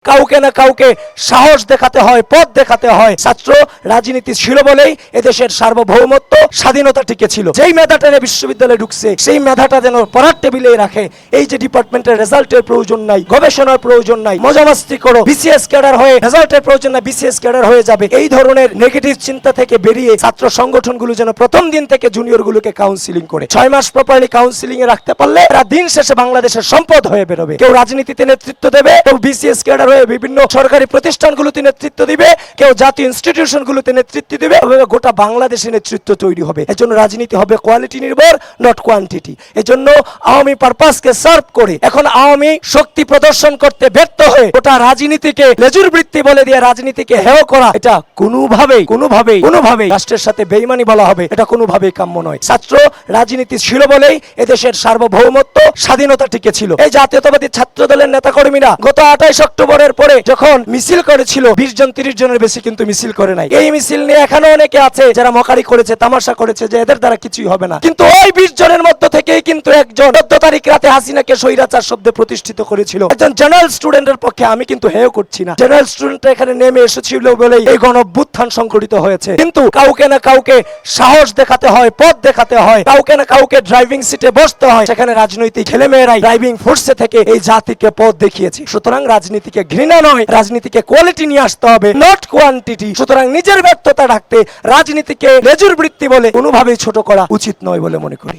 কাউকে না কাউকে সাহস দেখাতে হয়, পথ দেখাতে হয়। ছাত্র রাজনীতি ছিল বলেই এদেশের সার্বভৌমত্ব স্বাধীনতা টিকে ছিল। যেই মেধাটা নিয়ে বিশ্ববিদ্যালয়ে ঢুকছে সেই মেধাটা যেন পড়ার টেবিলে রাখে। এই যে ডিপার্টমেন্টের রেজাল্টের প্রয়োজন নাই, গবেষণার প্রয়োজন নাই, মজামাস্তি করো, বিসিএস ক্যাডার হয়ে রেজাল্টের প্রয়োজন নাই, বিসিএস ক্যাডার হয়ে যাবে, এই ধরনের নেগেটিভ চিন্তা থেকে বেরিয়ে ছাত্র সংগঠনগুলো যেন প্রথম দিন থেকে জুনিয়রগুলোকে কাউন্সিলিং করে 6 মাস প্রপারলি কাউন্সিলিং এ রাখতে পারলে তারা দিন শেষে বাংলাদেশের সম্পদ হয়ে বেরোবে। কেউ রাজনীতিতে নেতৃত্ব দেবে, কেউ বিসিএস ক্যাডার হয়ে বিভিন্ন সরকারি প্রতিষ্ঠানগুলোতে নেতৃত্ব দিবে, কেউ জাতীয় ইনস্টিটিউশনগুলোতে নেতৃত্ব দিবে, গোটা বাংলাদেশে নেতৃত্ব তৈরি হবে। এজন্য রাজনীতি হবে কোয়ালিটি নির্ভর, নট কোয়ান্টিটি। এজন্য আওয়ামী পারপাসকে সার্ভ করে এখন আওয়ামী শক্তি প্রদর্শন করতে ব্যর্থ হয়ে গোটা রাজনীতিকে লেজুর বৃত্তি বলে দিয়ে রাজনীতিকে হেয় করা, এটা কোনোভাবেই রাষ্ট্রের সাথে বেইমানি বলা হবে, এটা কোনোভাবেই কাম্য নয়। ছাত্র রাজনীতি ছিল বলেই এদেশের সার্বভৌমত্ব স্বাধীনতা টিকে ছিল। এই জাতীয়তাবাদী ছাত্র দলের নেতাকর্মীরা গত 28 অক্টোবরের পরে যখন মিছিল করেছিল 20 জন 30 জনের বেশি কিন্তু মিছিল করে নাই। এই মিছিল নিয়ে এখনো অনেকে আছে যারা মকারি করেছে, তামাশা করেছে যে এদের দ্বারা কিছুই হবে না। কিন্তু ওই 20 জনের মধ্য থেকেই কিন্তু একজন 14 তারিখ রাতে হাসিনাকে স্বৈরাচার শব্দে প্রতিষ্ঠিত করেছিল। একজন জেনারেল স্টুডেন্টের পক্ষে আমি কিন্তু হেয় করছি না, জেনারেল স্টুডেন্ট এখানে নেমে এসেছিল বলেই এই গণঅভ্যুত্থান সংঘটিত হয়েছে। কিন্তু কাউকে না কাউকে সাহস দেখাতে হয়, পথ দেখাতে হয়, কাউকে না কাউকে ড্রাইভিং সিটে বসতে হয়। সেখানে রাজনৈতিক ছেলেমেয়েরাই ড্রাইভিং ফোর্সে থেকে এই জাতিকে পথ দেখিয়েছে। সুতরাং রাজনীতিকে ঘৃণা নয়, রাজনীতিকে কোয়ালিটি নিয়ে আসতে হবে, নট কোয়ান্টিটি। সুতরাং নিজের ব্যর্থতা রাখতে রাজনীতিকে লেজুর বৃত্তি বলে কোনোভাবেই ছোট করা উচিত নয় বলে মনে করি।